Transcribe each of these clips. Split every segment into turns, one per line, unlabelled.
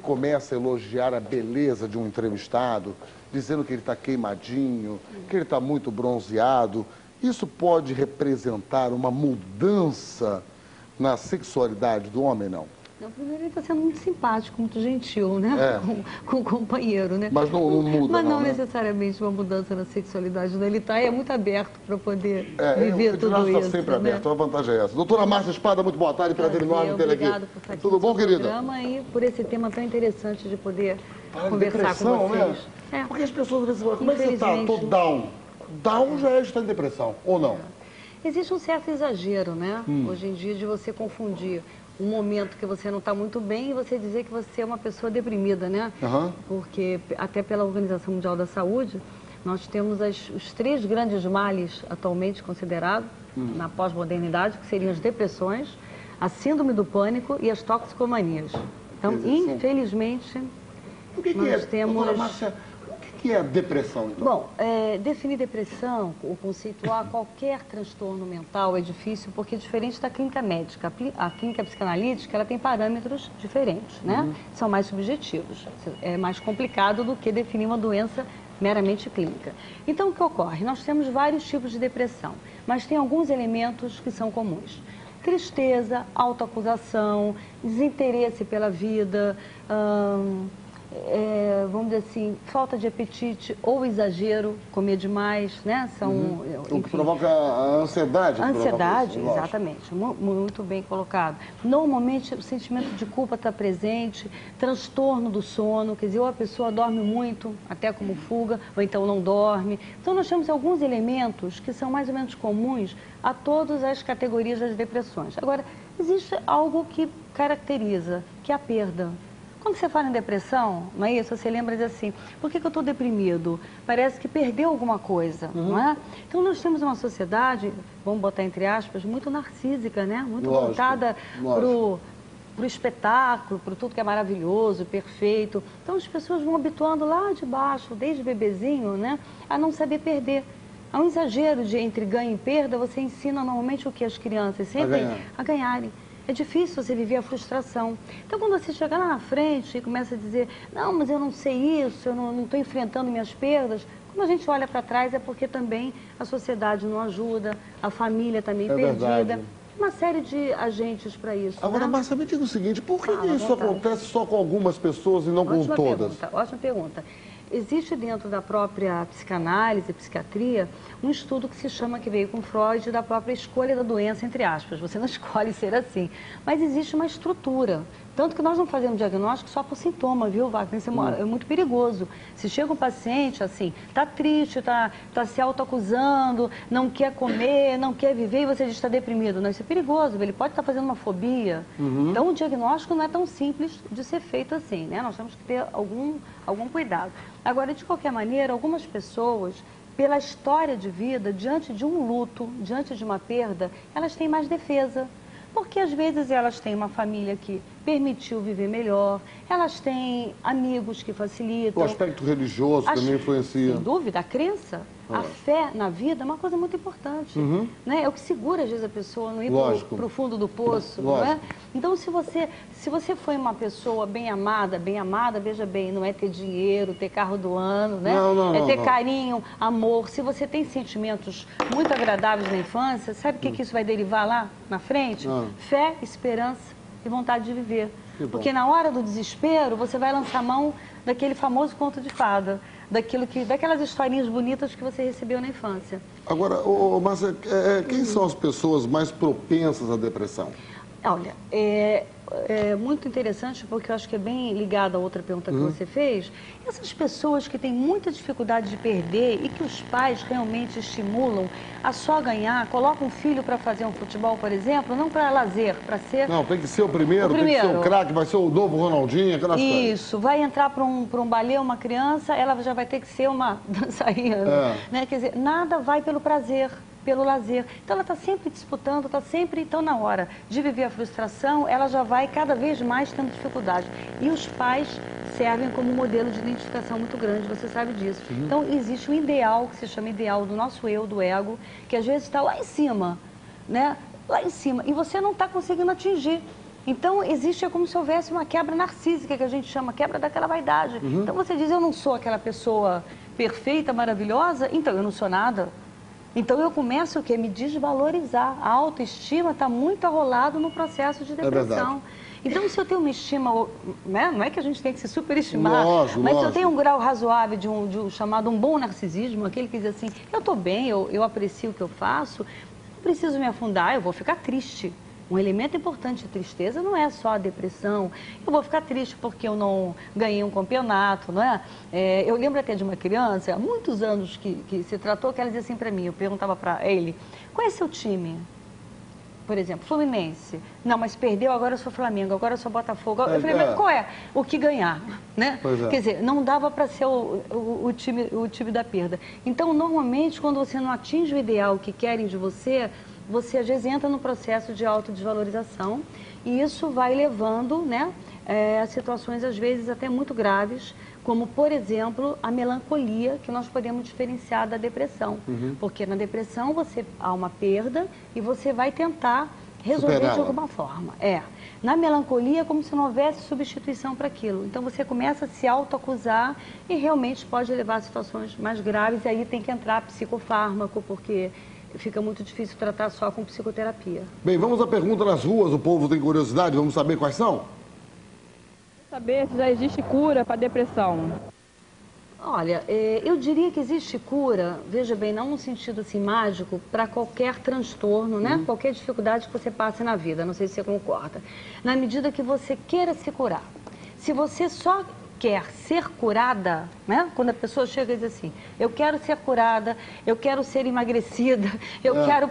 começa a elogiar a beleza de um entrevistado, dizendo que ele está queimadinho, que ele está muito bronzeado, isso pode representar uma mudança na sexualidade do homem, não?
Não, primeiro ele está sendo muito simpático, muito gentil, né? Com o companheiro, né?
Mas não muda,
mas não
né?
necessariamente uma mudança na sexualidade, né? Ele está é muito aberto para poder viver tudo isso.
Está sempre aberto, a vantagem é essa. Doutora Márcia Espada, muito boa tarde, prazer enorme ter aqui.
Obrigado por estar aqui.
Tudo bom, querida?
Programa e por esse tema tão interessante de poder conversar
depressão,
com vocês.
Né? Porque as pessoas às vezes falam, como é que você está? Estou down. Down já é estar em depressão, ou não?
Existe um certo exagero, né? Hoje em dia, de você confundir um momento que você não está muito bem e você dizer que você é uma pessoa deprimida, né? Porque até pela Organização Mundial da Saúde, nós temos os 3 grandes males atualmente considerados na pós-modernidade, que seriam as depressões, a síndrome do pânico e as toxicomanias. Então, infelizmente, nós temos...
Doutora Márcia, o que é a depressão, então?
Bom, definir depressão ou conceituar qualquer transtorno mental é difícil porque é diferente da clínica médica. A clínica psicanalítica, ela tem parâmetros diferentes, né? São mais subjetivos. É mais complicado do que definir uma doença meramente clínica. Então, o que ocorre? Nós temos vários tipos de depressão, mas tem alguns elementos que são comuns. Tristeza, autoacusação, desinteresse pela vida, vamos dizer assim, falta de apetite ou exagero, comer demais, né? São,
o que provoca a ansiedade.
A ansiedade, exatamente, muito bem colocado. Normalmente o sentimento de culpa está presente, transtorno do sono, quer dizer, ou a pessoa dorme muito, até como fuga, ou então não dorme. Então nós temos alguns elementos que são mais ou menos comuns a todas as categorias das depressões. Agora, existe algo que caracteriza, que é a perda. Quando você fala em depressão, não é isso? Você lembra de assim, por que eu estou deprimido? Parece que perdeu alguma coisa, não é? Então nós temos uma sociedade, vamos botar entre aspas, muito narcísica, né? Muito voltada para o espetáculo, para tudo que é maravilhoso, perfeito. Então as pessoas vão habituando lá de baixo, desde bebezinho, né? A não saber perder. Há um exagero de entre ganho e perda, você ensina normalmente o que as crianças sempre a ganharem. É difícil você viver a frustração. Então, quando você chega lá na frente e começa a dizer, não, mas eu não sei isso, eu não estou enfrentando minhas perdas, quando a gente olha para trás é porque também a sociedade não ajuda, a família também perdida. Uma série de agentes para isso.
Agora, Márcia, me diga o seguinte, por que isso acontece só com algumas pessoas e não com todas?
Ótima pergunta. Existe dentro da própria psicanálise, psiquiatria, um estudo que se chama, que veio com Freud, da própria escolha da doença, entre aspas. Você não escolhe ser assim. Mas existe uma estrutura. Tanto que nós não fazemos diagnóstico só por sintoma, viu, Wagner? Isso é muito perigoso. Se chega um paciente, assim, está triste, está se autoacusando, não quer comer, não quer viver, e você diz que está deprimido. Não, isso é perigoso, ele pode estar fazendo uma fobia. Então, o diagnóstico não é tão simples de ser feito assim, né? Nós temos que ter algum cuidado. Agora, de qualquer maneira, algumas pessoas, pela história de vida, diante de um luto, diante de uma perda, elas têm mais defesa. Porque às vezes elas têm uma família que permitiu viver melhor, elas têm amigos que facilitam.
O aspecto religioso também influencia.
Sem dúvida, a crença, a fé na vida é uma coisa muito importante. Né? É o que segura, às vezes, a pessoa não ir para o fundo do poço. Não é? Então, se você foi uma pessoa bem amada, veja bem, não é ter dinheiro, ter carro do ano, né? É ter carinho, amor. Se você tem sentimentos muito agradáveis na infância, sabe o que isso vai derivar lá na frente? Fé, esperança e vontade de viver. Porque na hora do desespero, você vai lançar mão daquele famoso conto de fada, daquelas historinhas bonitas que você recebeu na infância.
Agora, Márcia, quem são as pessoas mais propensas à depressão?
Olha, é muito interessante porque eu acho que é bem ligado à outra pergunta que você fez. Essas pessoas que têm muita dificuldade de perder e que os pais realmente estimulam a só ganhar, colocam um filho para fazer um futebol, por exemplo, não para lazer, para ser...
Não, tem que ser o primeiro, tem que ser o craque, vai ser o novo Ronaldinho, aquelas coisas.
Isso, vai entrar para um balé uma criança, ela já vai ter que ser uma dançarina, né? Quer dizer, nada vai pelo prazer, pelo lazer. Então ela está sempre disputando, está sempre, então na hora de viver a frustração, ela já vai cada vez mais tendo dificuldade. E os pais servem como modelo de identificação muito grande, você sabe disso. Então existe um ideal, que se chama ideal do nosso eu, do ego, que às vezes está lá em cima, né? Lá em cima, e você não está conseguindo atingir. Então, existe como se houvesse uma quebra narcísica, que a gente chama quebra daquela vaidade. Então, você diz, eu não sou aquela pessoa perfeita, maravilhosa, então eu não sou nada. Então, eu começo o quê? Me desvalorizar. A autoestima está muito arrolado no processo de depressão. Então, se eu tenho uma estima, né? Não é que a gente tem que se superestimar, mas se eu tenho um grau razoável de um chamado um bom narcisismo, aquele que diz assim, eu estou bem, eu aprecio o que eu faço, não preciso me afundar, eu vou ficar triste. Um elemento importante de tristeza não é só a depressão. Eu vou ficar triste porque eu não ganhei um campeonato, não é? Eu lembro até de uma criança, há muitos anos que se tratou, que ela dizia assim para mim, eu perguntava para ele, qual é seu time? Por exemplo, Fluminense. Não, mas perdeu, agora eu sou Flamengo, agora eu sou Botafogo. Eu falei, mas qual é? O que ganhar, né? Quer dizer, não dava para ser o time da perda. Então, normalmente, quando você não atinge o ideal que querem de você, você às vezes entra no processo de autodesvalorização e isso vai levando, né, a situações às vezes até muito graves, como por exemplo a melancolia, que nós podemos diferenciar da depressão, porque na depressão você há uma perda e você vai tentar resolver de alguma forma. Na melancolia é como se não houvesse substituição para aquilo. Então você começa a se autoacusar e realmente pode levar a situações mais graves e aí tem que entrar psicofármaco, porque fica muito difícil tratar só com psicoterapia.
Bem, vamos à pergunta nas ruas, o povo tem curiosidade, vamos saber quais são?
Saber se já existe cura para depressão.
Olha, eu diria que existe cura, veja bem, não no sentido assim mágico, para qualquer transtorno, né? Qualquer dificuldade que você passe na vida, não sei se você concorda. Na medida que você queira se curar. Se você só quer ser curada, né? Quando a pessoa chega e diz assim, eu quero ser curada, eu quero ser emagrecida, eu quero...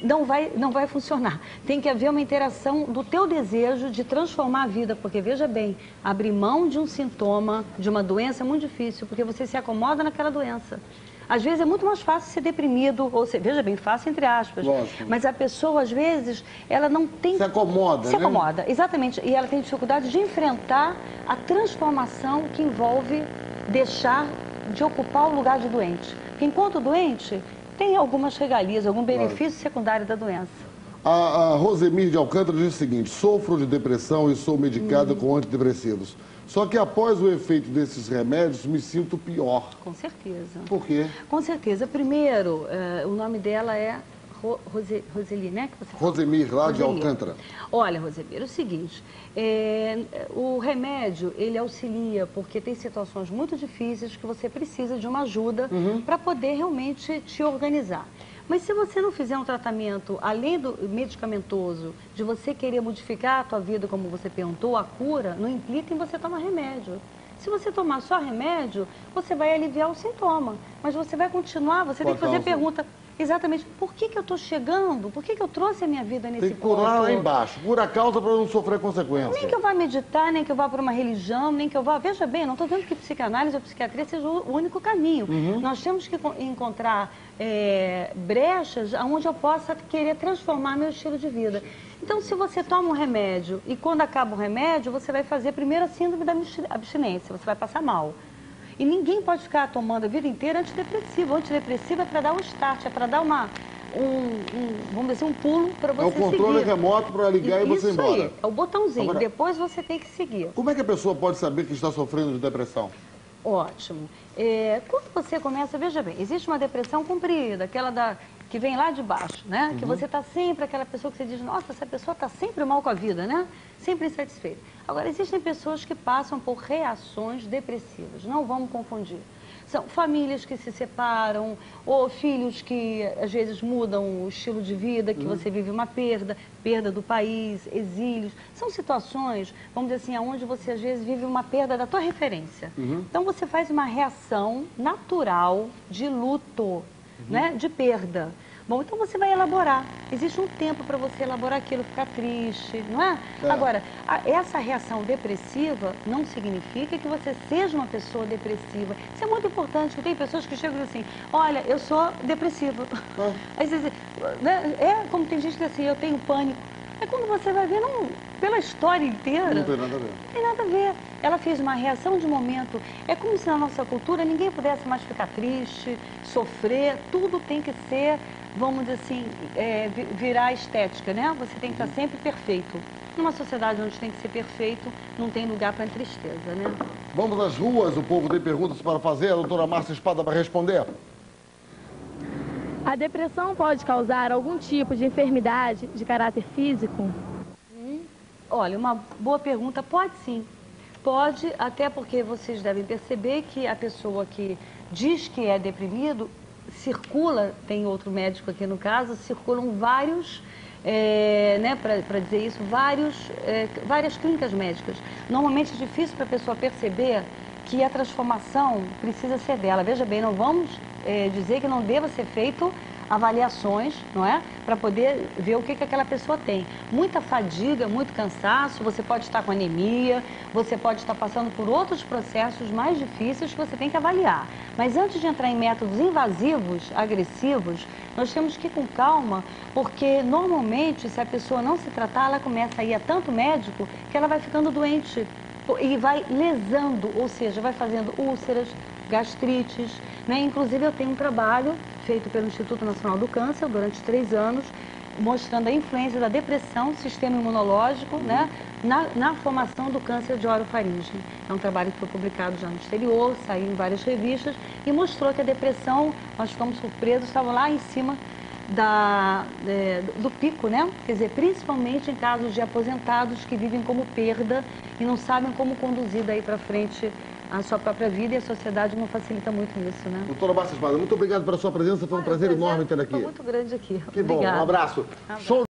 Não vai funcionar. Tem que haver uma interação do teu desejo de transformar a vida, porque veja bem, abrir mão de um sintoma, de uma doença é muito difícil, porque você se acomoda naquela doença. Às vezes é muito mais fácil ser deprimido, ou seja, veja bem, fácil entre aspas, mas a pessoa às vezes, ela não tem...
Se acomoda,
Se acomoda, exatamente, e ela tem dificuldade de enfrentar a transformação que envolve deixar de ocupar o lugar de doente. Porque enquanto doente, tem algumas regalias, algum benefício secundário da doença.
A Rosemir de Alcântara diz o seguinte, sofro de depressão e sou medicada com antidepressivos. Só que após o efeito desses remédios, me sinto pior.
Com certeza.
Por quê?
Com certeza. Primeiro, o nome dela é Roseli, né? Que você
Rosemir, lá de Alcântara.
Olha, Rosemir, é o seguinte, o remédio, ele auxilia, porque tem situações muito difíceis que você precisa de uma ajuda para poder realmente te organizar. Mas se você não fizer um tratamento, além do medicamentoso, de você querer modificar a tua vida, como você perguntou, a cura, não implica em você tomar remédio. Se você tomar só remédio, você vai aliviar o sintoma. Mas você vai continuar, você tem que fazer pergunta, exatamente, por que eu estou chegando? Por que eu trouxe a minha vida nesse ponto?
Tem que curar lá embaixo, cura a causa para não sofrer consequências.
Nem que eu vá meditar, nem que eu vá para uma religião, nem que eu vá... Veja bem, não estou dizendo que psicanálise ou psiquiatria seja o único caminho. Nós temos que encontrar brechas onde eu possa querer transformar meu estilo de vida. Então, se você toma um remédio e quando acaba o remédio, você vai fazer primeiro a síndrome da abstinência, você vai passar mal. E ninguém pode ficar tomando a vida inteira antidepressivo. O antidepressivo é para dar um start, é para dar vamos dizer, um pulo para você seguir.
É o controle remoto para ligar e você ir embora. Isso aí,
é o botãozinho. Agora, depois você tem que seguir.
Como é que a pessoa pode saber que está sofrendo de depressão?
Ótimo. Quando você começa, veja bem, existe uma depressão comprida, aquela que vem lá de baixo, né? Que você está sempre aquela pessoa que você diz, nossa, essa pessoa está sempre mal com a vida, né? Sempre insatisfeita. Agora, existem pessoas que passam por reações depressivas, não vamos confundir. São famílias que se separam, ou filhos que às vezes mudam o estilo de vida, que você vive uma perda do país, exílios. São situações, vamos dizer assim, onde você às vezes vive uma perda da tua referência. Então você faz uma reação natural de luto, né, de perda. Bom, então você vai elaborar. Existe um tempo para você elaborar aquilo, ficar triste, não é? Agora, essa reação depressiva não significa que você seja uma pessoa depressiva. Isso é muito importante, porque tem pessoas que chegam assim, olha, eu sou depressiva. Aí você diz, né? Como tem gente que diz assim, eu tenho pânico. É quando você vai ver, não, pela história inteira...
Não tem nada a ver.
Não tem nada a ver. Ela fez uma reação de momento. É como se na nossa cultura ninguém pudesse mais ficar triste, sofrer. Tudo tem que ser, vamos dizer assim, virar estética, né? Você tem que estar sempre perfeito. numa sociedade onde tem que ser perfeito, não tem lugar para tristeza, né?
Vamos às ruas, o povo tem perguntas para fazer, a doutora Márcia Espada vai responder.
A depressão pode causar algum tipo de enfermidade de caráter físico?
Olha, uma boa pergunta, pode sim. Pode, até porque vocês devem perceber que a pessoa que diz que é deprimido, circula, tem outro médico aqui no caso, circulam vários, né, para dizer isso, várias clínicas médicas. Normalmente é difícil para a pessoa perceber que a transformação precisa ser dela. Veja bem, não vamos dizer que não deva ser feito avaliações, não é? Para poder ver o que aquela pessoa tem. Muita fadiga, muito cansaço, você pode estar com anemia, você pode estar passando por outros processos mais difíceis que você tem que avaliar. Mas antes de entrar em métodos invasivos, agressivos, nós temos que ir com calma, porque normalmente, se a pessoa não se tratar, ela começa a ir a tanto médico que ela vai ficando doente e vai lesando, ou seja, vai fazendo úlceras, gastrites, né? Inclusive eu tenho um trabalho feito pelo Instituto Nacional do Câncer durante 3 anos, mostrando a influência da depressão, sistema imunológico, né? na formação do câncer de orofaringe. É um trabalho que foi publicado já no exterior, saiu em várias revistas e mostrou que a depressão, nós ficamos surpresos, estava lá em cima do pico, né? Quer dizer, principalmente em casos de aposentados que vivem como perda e não sabem como conduzir daí para frente a sua própria vida, e a sociedade não facilita muito isso, né?
Doutora Márcia Espada, muito obrigado pela sua presença, foi um prazer enorme ter aqui.
Foi muito grande aqui.
Que bom, um abraço. Show.